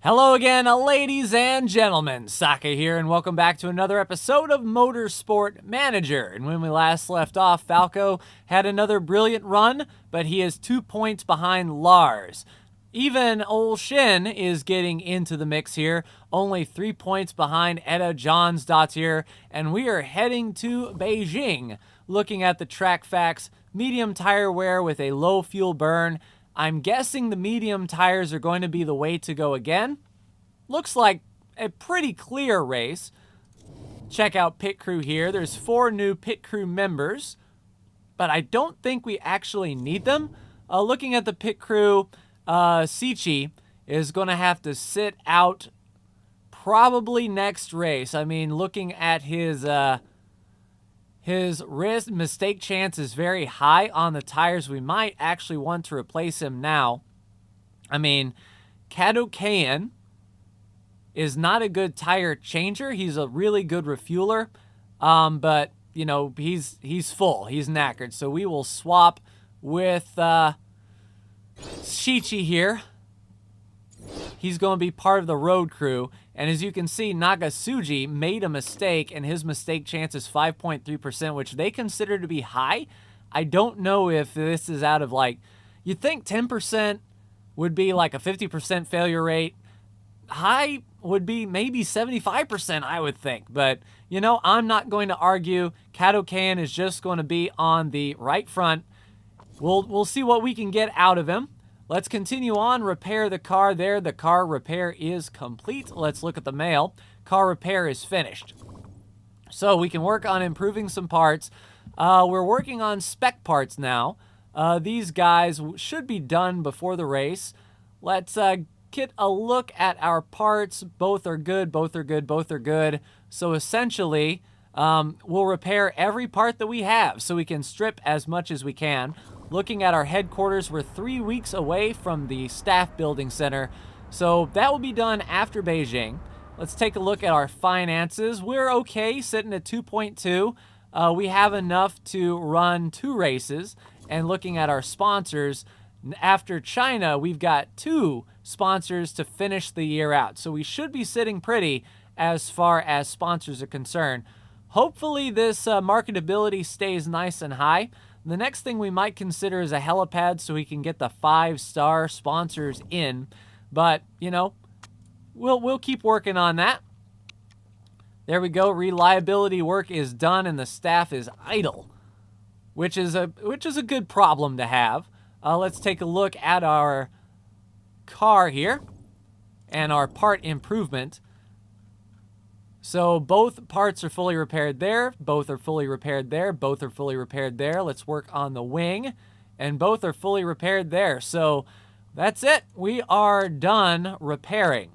Hello again, ladies and gentlemen. Saka here, and welcome back to another episode of Motorsport Manager. And when we last left off, Falco had another brilliant run, but he is 2 points behind Lars. Even old Shin is getting into the mix here, only 3 points behind Edda Johnsdottir, and we are heading to Beijing. Looking at the track facts, medium tire wear with a low fuel burn. I'm guessing the medium tires are going to be the way to go again. Looks like a pretty clear race. Check out pit crew here. There's 4 new pit crew members, but I don't think we actually need them. Looking at the pit crew, Sichi is going to have to sit out probably next race. I mean, looking at his risk mistake chance is very high on the tires. We might actually want to replace him now. I mean, Kadokayan is not a good tire changer. He's a really good refueler, but you know he's full. He's knackered. So we will swap with Shichi here. He's going to be part of the road crew. And as you can see, Nagasuji made a mistake, and his mistake chance is 5.3%, which they consider to be high. I don't know if this is out of like, you'd think 10% would be like a 50% failure rate. High would be maybe 75%, I would think. But, you know, I'm not going to argue. Kadokan is just going to be on the right front. We'll see what we can get out of him. Let's continue on, repair the car there. The car repair is complete. Let's look at the mail. Car repair is finished. So we can work on improving some parts. We're working on spec parts now. These guys should be done before the race. Let's get a look at our parts. Both are good, both are good, both are good. So essentially, we'll repair every part that we have so we can strip as much as we can. Looking at our headquarters, we're 3 weeks away from the staff building center, so that will be done after Beijing. Let's take a look at our finances. We're okay, sitting at 2.2. We have enough to run 2 races, and looking at our sponsors, after China, we've got 2 sponsors to finish the year out, so we should be sitting pretty as far as sponsors are concerned. Hopefully this marketability stays nice and high. The next thing we might consider is a helipad so we can get the 5-star sponsors in. But, you know, we'll keep working on that. There we go. Reliability work is done and the staff is idle, which is a good problem to have. Let's take a look at our car here and our part improvement. So both parts are fully repaired there, both are fully repaired there, both are fully repaired there. Let's work on the wing, and both are fully repaired there. So that's it. We are done repairing.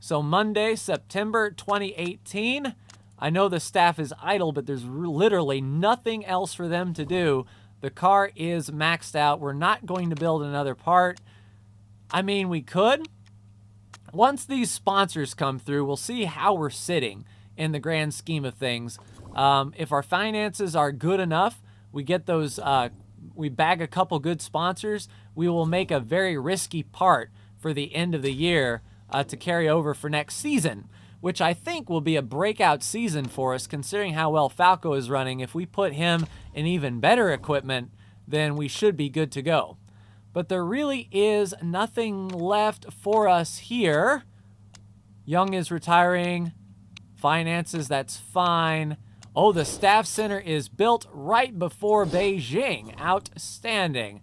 So Monday, September 2018. I know the staff is idle, but there's literally nothing else for them to do. The car is maxed out. We're not going to build another part. I mean, we could. Once these sponsors come through, we'll see how we're sitting in the grand scheme of things. If our finances are good enough, we get those, we bag a couple good sponsors, we will make a very risky part for the end of the year to carry over for next season, which I think will be a breakout season for us considering how well Falco is running. If we put him in even better equipment, then we should be good to go. But there really is nothing left for us here. Young is retiring. Finances, that's fine. Oh, the staff center is built right before Beijing. Outstanding.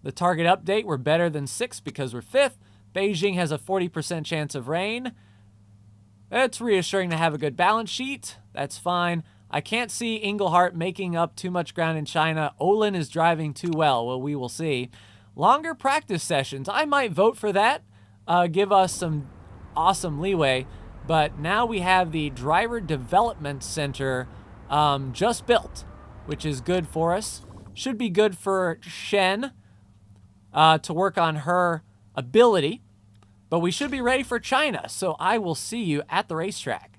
The target update, we're better than 6 because we're 5th. Beijing has a 40% chance of rain. It's reassuring to have a good balance sheet. That's fine. I can't see Engelhart making up too much ground in China. Olin is driving too well. Well, we will see. Longer practice sessions. I might vote for that. Give us some awesome leeway. But now we have the Driver Development Center just built, which is good for us. Should be good for Shen to work on her ability. But we should be ready for China. So I will see you at the racetrack.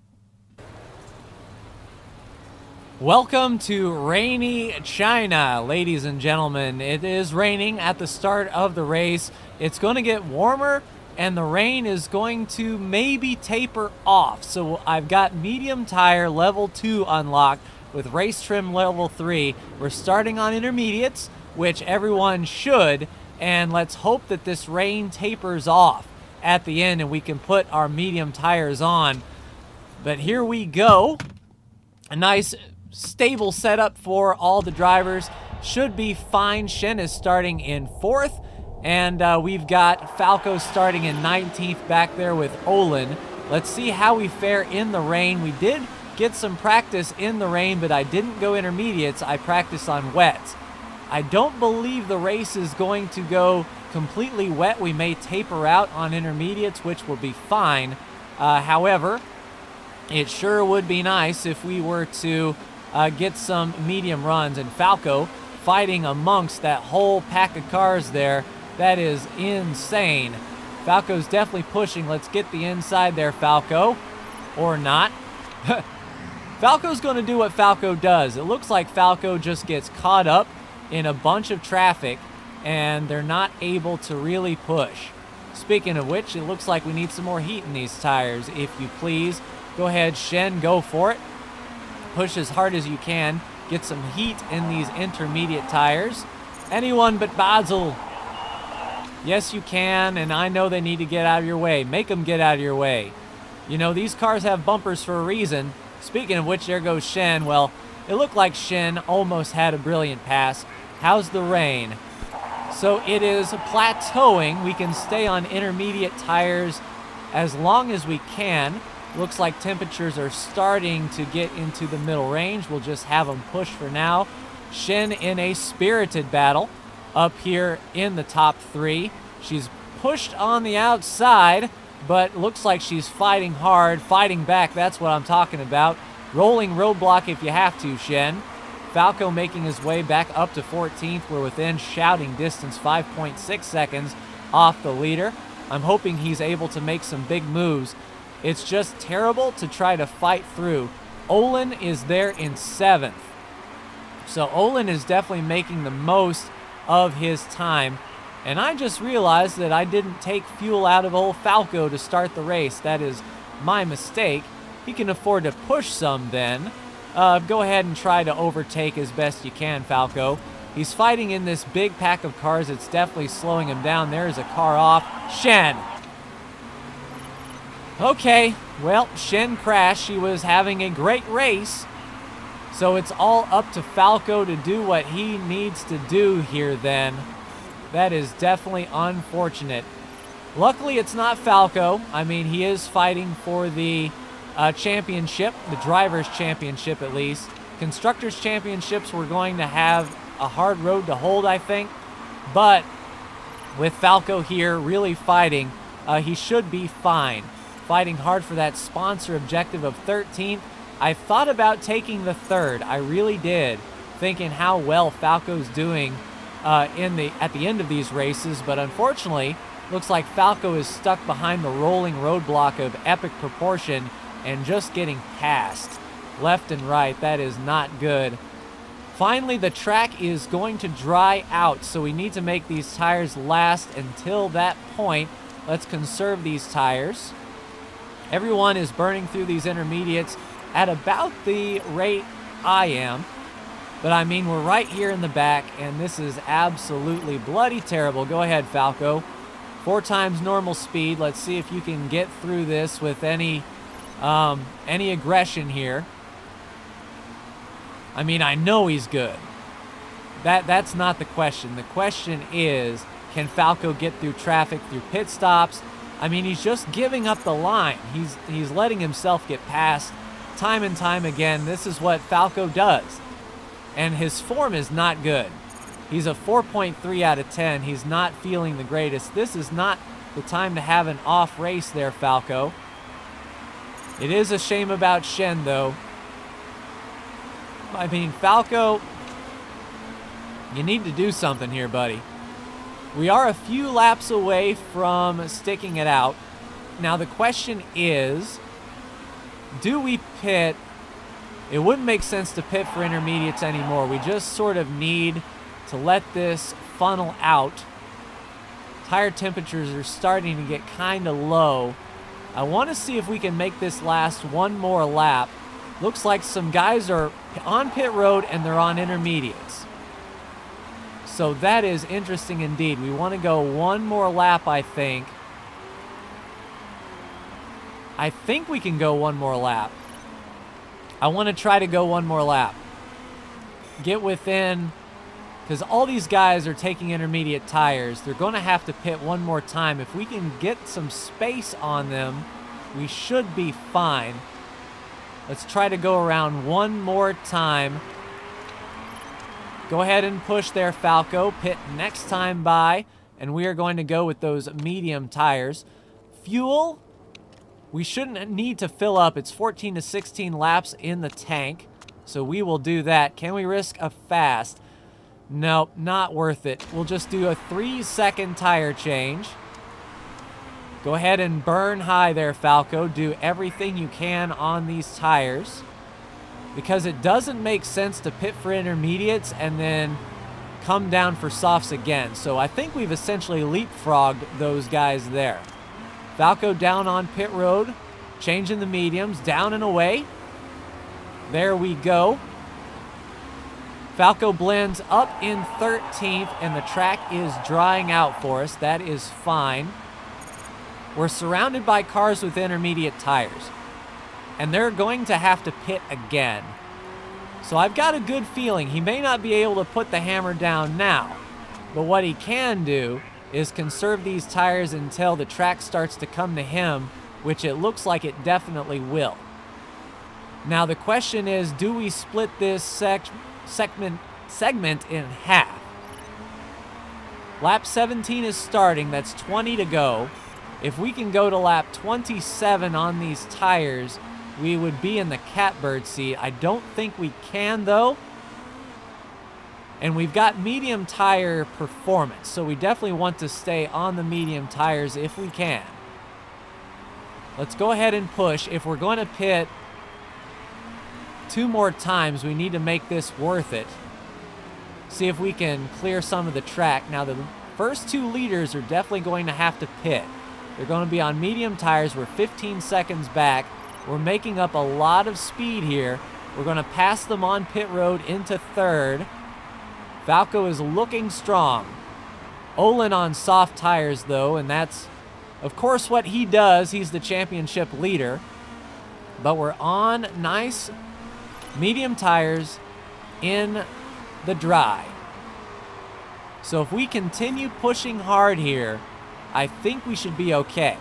Welcome to rainy China, ladies and gentlemen. It is raining at the start of the race. It's going to get warmer and the rain is going to maybe taper off. So I've got medium tire level 2 unlocked with race trim level 3. We're starting on intermediates, which everyone should, and let's hope that this rain tapers off at the end and we can put our medium tires on. But here we go. A nice stable setup for all the drivers. Should be fine. Shen is starting in 4th. And we've got Falco starting in 19th back there with Olin. Let's see how we fare in the rain. We did get some practice in the rain, but I didn't go intermediates. I practiced on wets. I don't believe the race is going to go completely wet. We may taper out on intermediates, which will be fine. However, it sure would be nice if we were to get some medium runs. And Falco fighting amongst that whole pack of cars there. That is insane. Falco's definitely pushing. Let's get the inside there, Falco. Or not. Falco's going to do what Falco does. It looks like Falco just gets caught up in a bunch of traffic, and they're not able to really push. Speaking of which, it looks like we need some more heat in these tires, if you please. Go ahead, Shen, go for it. Push as hard as you can. Get some heat in these intermediate tires. Anyone but Basil. Yes, you can, and I know they need to get out of your way. Make them get out of your way. You know, these cars have bumpers for a reason. Speaking of which, there goes Shen. Well, it looked like Shen almost had a brilliant pass. How's the rain? So it is plateauing. We can stay on intermediate tires as long as we can. Looks like temperatures are starting to get into the middle range. We'll just have them push for now. Shen in a spirited battle up here in the top 3. She's pushed on the outside, but looks like she's fighting hard, fighting back. That's what I'm talking about. Rolling roadblock if you have to, Shen. Falco making his way back up to 14th. We're within shouting distance, 5.6 seconds off the leader. I'm hoping he's able to make some big moves. It's just terrible to try to fight through. Olin is there in 7th. So Olin is definitely making the most of his time. And I just realized that I didn't take fuel out of old Falco to start the race. That is my mistake. He can afford to push some then. Go ahead and try to overtake as best you can, Falco. He's fighting in this big pack of cars. It's definitely slowing him down. There's a car off. Shen. Okay, well, Shen crashed. She was having a great race. So it's all up to Falco to do what he needs to do here then. That is definitely unfortunate. Luckily, it's not Falco. I mean, he is fighting for the championship, the Drivers' Championship at least. Constructors' Championships, we're going to have a hard road to hold, I think. But with Falco here really fighting, he should be fine. Fighting hard for that sponsor objective of 13th. I thought about taking the 3rd. I really did, thinking how well Falco's doing at the end of these races, but unfortunately, looks like Falco is stuck behind the rolling roadblock of epic proportion and just getting passed left and right. That is not good. Finally, the track is going to dry out, so we need to make these tires last until that point. Let's conserve these tires. Everyone is burning through these intermediates at about the rate I am. But I mean, we're right here in the back, and this is absolutely bloody terrible. Go ahead, Falco. 4 times normal speed. Let's see if you can get through this with any aggression here. I mean, I know he's good. That's not the question. The question is, can Falco get through traffic through pit stops? I mean, he's just giving up the line. He's letting himself get passed time and time again. This is what Falco does. And his form is not good. He's a 4.3 out of 10. He's not feeling the greatest. This is not the time to have an off race there, Falco. It is a shame about Shen, though. I mean, Falco, you need to do something here, buddy. We are a few laps away from sticking it out. Now, the question is, do we pit? It wouldn't make sense to pit for intermediates anymore. We just sort of need to let this funnel out. tire temperatures are starting to get kind of low. I want to see if we can make this last one more lap. Looks like some guys are on pit road and they're on intermediates. So that is interesting indeed. We want to go one more lap, I think. I think we can go one more lap. I want to try to go one more lap. Get within, because all these guys are taking intermediate tires. They're going to have to pit one more time. If we can get some space on them, we should be fine. Let's try to go around one more time. Go ahead and push there, Falco. Pit next time by, and we are going to go with those medium tires. Fuel, we shouldn't need to fill up. It's 14 to 16 laps in the tank, so we will do that. Can we risk a fast? Nope, not worth it. We'll just do a 3-second tire change. Go ahead and burn high there, Falco. Do everything you can on these tires, because it doesn't make sense to pit for intermediates and then come down for softs again. So I think we've essentially leapfrogged those guys there. Falco down on pit road, changing the mediums, down and away. There we go. Falco blends up in 13th, and the track is drying out for us. That is fine. We're surrounded by cars with intermediate tires, and they're going to have to pit again. So I've got a good feeling he may not be able to put the hammer down now, but what he can do is conserve these tires until the track starts to come to him, which it looks like it definitely will. Now the question is, do we split this segment in half? Lap 17 is starting. That's 20 to go. If we can go to lap 27 on these tires, we would be in the catbird seat. I don't think we can, though. And we've got medium tire performance, so we definitely want to stay on the medium tires if we can. Let's go ahead and push. If we're going to pit 2 more times, we need to make this worth it. See if we can clear some of the track. Now, the first 2 leaders are definitely going to have to pit. They're going to be on medium tires. We're 15 seconds back. We're making up a lot of speed here. We're going to pass them on pit road into 3rd. Falco is looking strong. Olin on soft tires, though, and that's, of course, what he does. He's the championship leader. But we're on nice medium tires in the dry. So if we continue pushing hard here, I think we should be okay.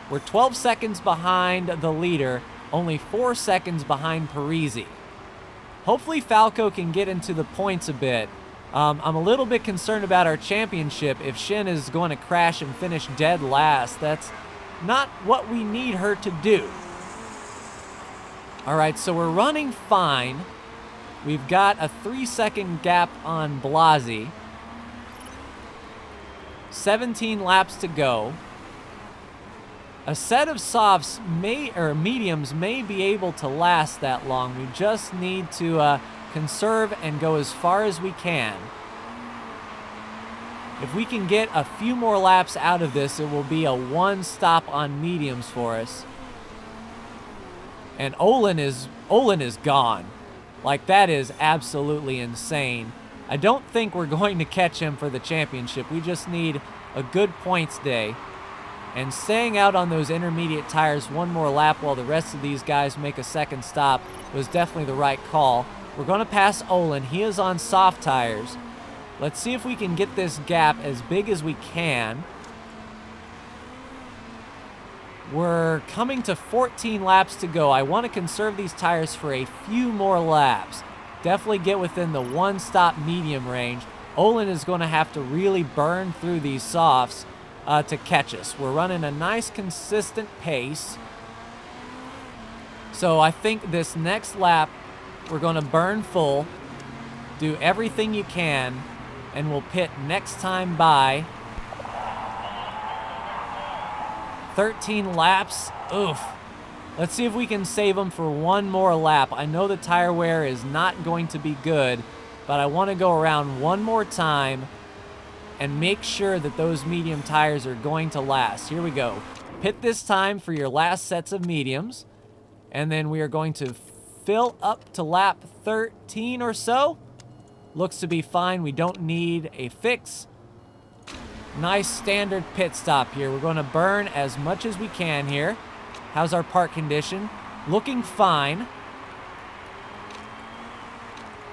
We're 12 seconds behind the leader, only 4 seconds behind Parisi. Hopefully Falco can get into the points a bit. I'm a little bit concerned about our championship. If Shin is going to crash and finish dead last, that's not what we need her to do. All right, so we're running fine. We've got a 3-second gap on Blasi. 17 laps to go. A set of softs mediums may be able to last that long. We just need to conserve and go as far as we can. If we can get a few more laps out of this, it will be a 1 stop on mediums for us. And Olin is gone. Like, that is absolutely insane. I don't think we're going to catch him for the championship. We just need a good points day. And staying out on those intermediate tires 1 more lap while the rest of these guys make a 2nd stop was definitely the right call. We're going to pass Olin. He is on soft tires. Let's see if we can get this gap as big as we can. We're coming to 14 laps to go. I want to conserve these tires for a few more laps. Definitely get within the 1-stop medium range. Olin is going to have to really burn through these softs to catch us. We're running a nice consistent pace. So I think this next lap we're going to burn full, do everything you can, and we'll pit next time by. 13 laps. Oof. Let's see if we can save them for 1 more lap. I know the tire wear is not going to be good, but I want to go around 1 more time and make sure that those medium tires are going to last. Here we go. Pit this time for your last sets of mediums. And then we are going to fill up to lap 13 or so. Looks to be fine. We don't need a fix. Nice standard pit stop here. We're going to burn as much as we can here. How's our park condition? Looking fine.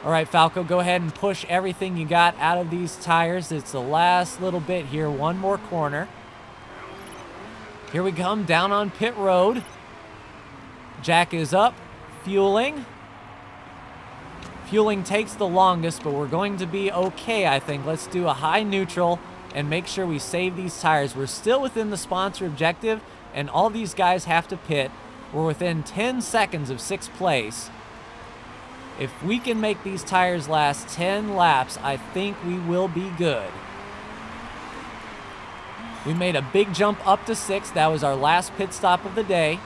All right, Falco, go ahead and push everything you got out of these tires. It's the last little bit here. One more corner. Here we come down on pit road. Jack is up, fueling. Fueling takes the longest, but we're going to be okay, I think. Let's do a high neutral and make sure we save these tires. We're still within the sponsor objective, and all these guys have to pit. We're within 10 seconds of 6th place. If we can make these tires last 10 laps, I think we will be good. We made a big jump up to 6th. That was our last pit stop of the day.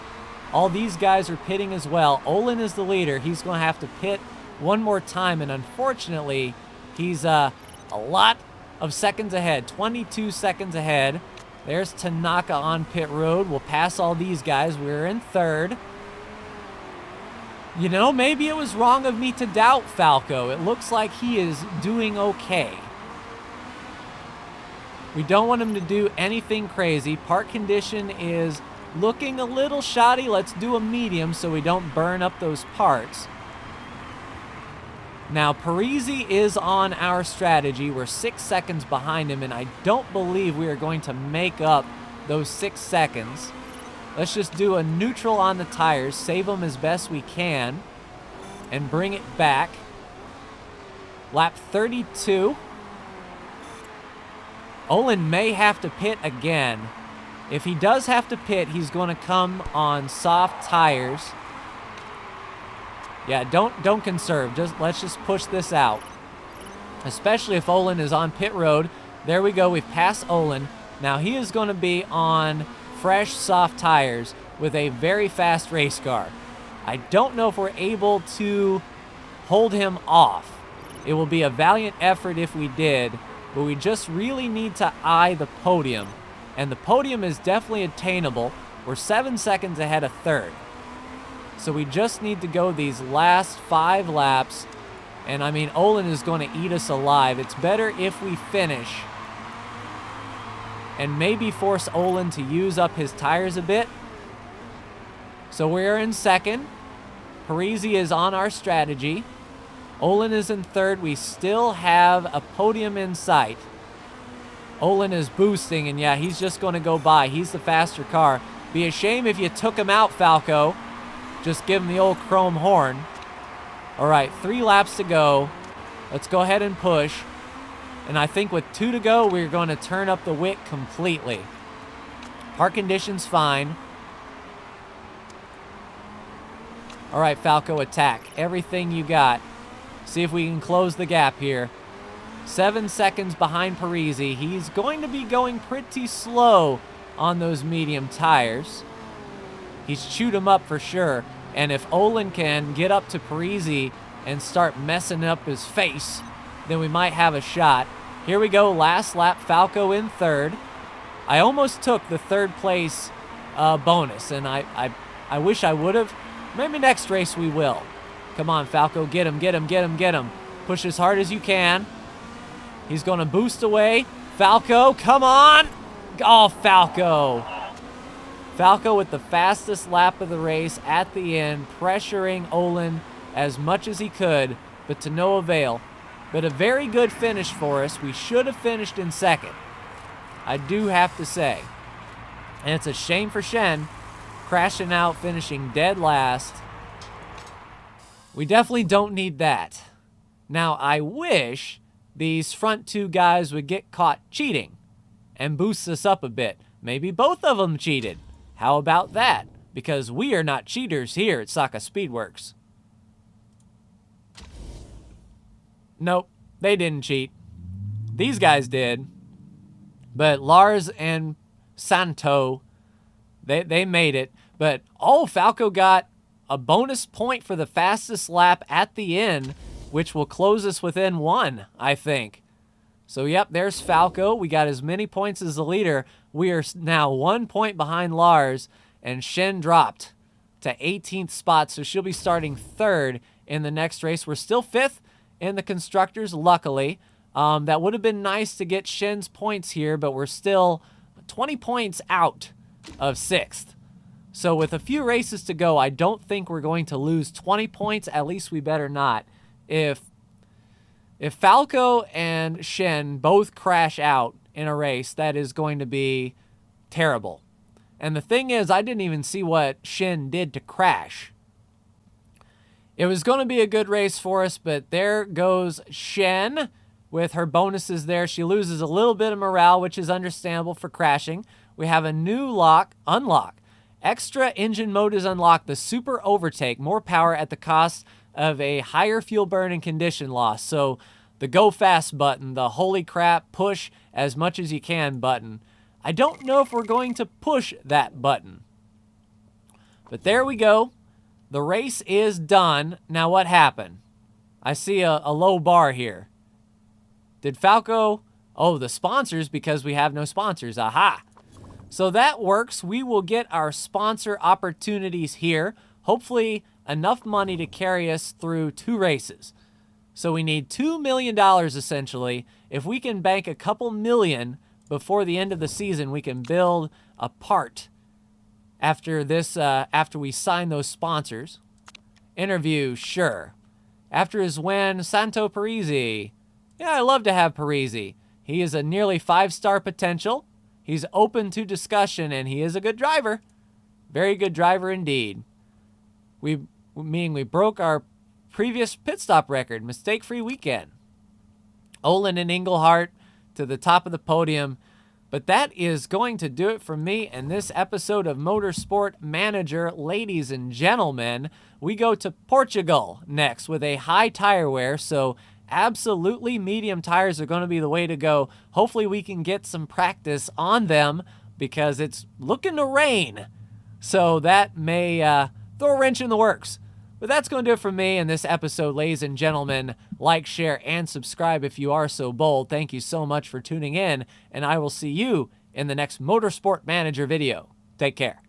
All these guys are pitting as well. Olin is the leader. He's going to have to pit one more time, and unfortunately, he's a lot of seconds ahead, 22 seconds ahead. There's Tanaka on pit road. We'll pass all these guys. We're in 3rd. You know, maybe it was wrong of me to doubt Falco. It looks like he is doing okay. We don't want him to do anything crazy. Park condition is looking a little shoddy. Let's do a medium so we don't burn up those parts. Now, Parisi is on our strategy. We're 6 seconds behind him, and I don't believe we are going to make up those 6 seconds. Let's just do a neutral on the tires, save them as best we can, and bring it back. Lap 32. Olin may have to pit again. If he does have to pit, he's going to come on soft tires. Yeah, don't conserve. Let's just push this out. Especially if Olin is on pit road. There we go. We've passed Olin. Now he is going to be on fresh, soft tires with a very fast race car. I don't know if we're able to hold him off. It will be a valiant effort if we did, but we just really need to eye the podium. And the podium is definitely attainable. We're 7 seconds ahead of 3rd. So we just need to go these last 5 laps. And I mean, Olin is going to eat us alive. It's better if we finish and maybe force Olin to use up his tires a bit. So we're in 2nd. Parisi is on our strategy. Olin is in 3rd. We still have a podium in sight. Olin is boosting, and yeah, he's just going to go by. He's the faster car. Be a shame if you took him out, Falco. Just give him the old chrome horn. All right, 3 laps to go. Let's go ahead and push. And I think with 2 to go, we're going to turn up the wick completely. Park condition's fine. All right, Falco, attack. Everything you got. See if we can close the gap here. 7 seconds behind Parisi. He's going to be going pretty slow on those medium tires. He's chewed him up for sure. And if Olin can get up to Parisi and start messing up his face, then we might have a shot. Here we go, last lap, Falco in 3rd. I almost took the 3rd place bonus, and I wish I would have. Maybe next race we will. Come on, Falco, get him, get him, get him, get him. Push as hard as you can. He's going to boost away. Falco, come on. Oh, Falco. Falco with the fastest lap of the race at the end, pressuring Olin as much as he could, but to no avail. But a very good finish for us. We should have finished in 2nd. I do have to say. And it's a shame for Shen, crashing out, finishing dead last. We definitely don't need that. Now, I wish these front 2 guys would get caught cheating and boost us up a bit. Maybe both of them cheated. How about that? Because we are not cheaters here at Saka Speedworks. Nope, they didn't cheat. These guys did. But Lars and Santo, they made it. But, oh, Falco got a bonus point for the fastest lap at the end, which will close us within 1, I think. So, yep, there's Falco. We got as many points as the leader. We are now 1 point behind Lars, and Shen dropped to 18th spot, so she'll be starting 3rd in the next race. We're still 5th in the Constructors, luckily. That would have been nice to get Shen's points here, but we're still 20 points out of 6th. So with a few races to go, I don't think we're going to lose 20 points. At least we better not. If Falco and Shen both crash out in a race, that is going to be terrible. And the thing is, I didn't even see what Shen did to crash. It was going to be a good race for us, but there goes Shen with her bonuses there. She loses a little bit of morale, which is understandable for crashing. We have a new unlock. Extra engine mode is unlocked. The Super Overtake, more power at the cost of a higher fuel burn and condition loss. So the go fast button, the holy crap, push as much as you can button. I don't know if we're going to push that button. But there we go. The race is done. Now what happened? I see a low bar here. Did Falco... Oh, the sponsors, because we have no sponsors. Aha. So that works. We will get our sponsor opportunities here. Hopefully enough money to carry us through 2 races. So we need $2 million essentially. If we can bank a couple million before the end of the season, we can build a part after this, after we sign those sponsors. Interview, sure. After his win, Santo Parisi. Yeah, I love to have Parisi. He is a nearly 5-star potential. He's open to discussion, and he is a good driver. Very good driver indeed. Meaning we broke our previous pit stop record, mistake-free weekend. Olin and Engelhart to the top of the podium. But that is going to do it for me in this episode of Motorsport Manager. Ladies and gentlemen, we go to Portugal next with a high tire wear, so absolutely medium tires are going to be the way to go. Hopefully we can get some practice on them because it's looking to rain. So that may throw a wrench in the works. But that's going to do it for me in this episode, ladies and gentlemen. Like, share, and subscribe if you are so bold. Thank you so much for tuning in, and I will see you in the next Motorsport Manager video. Take care.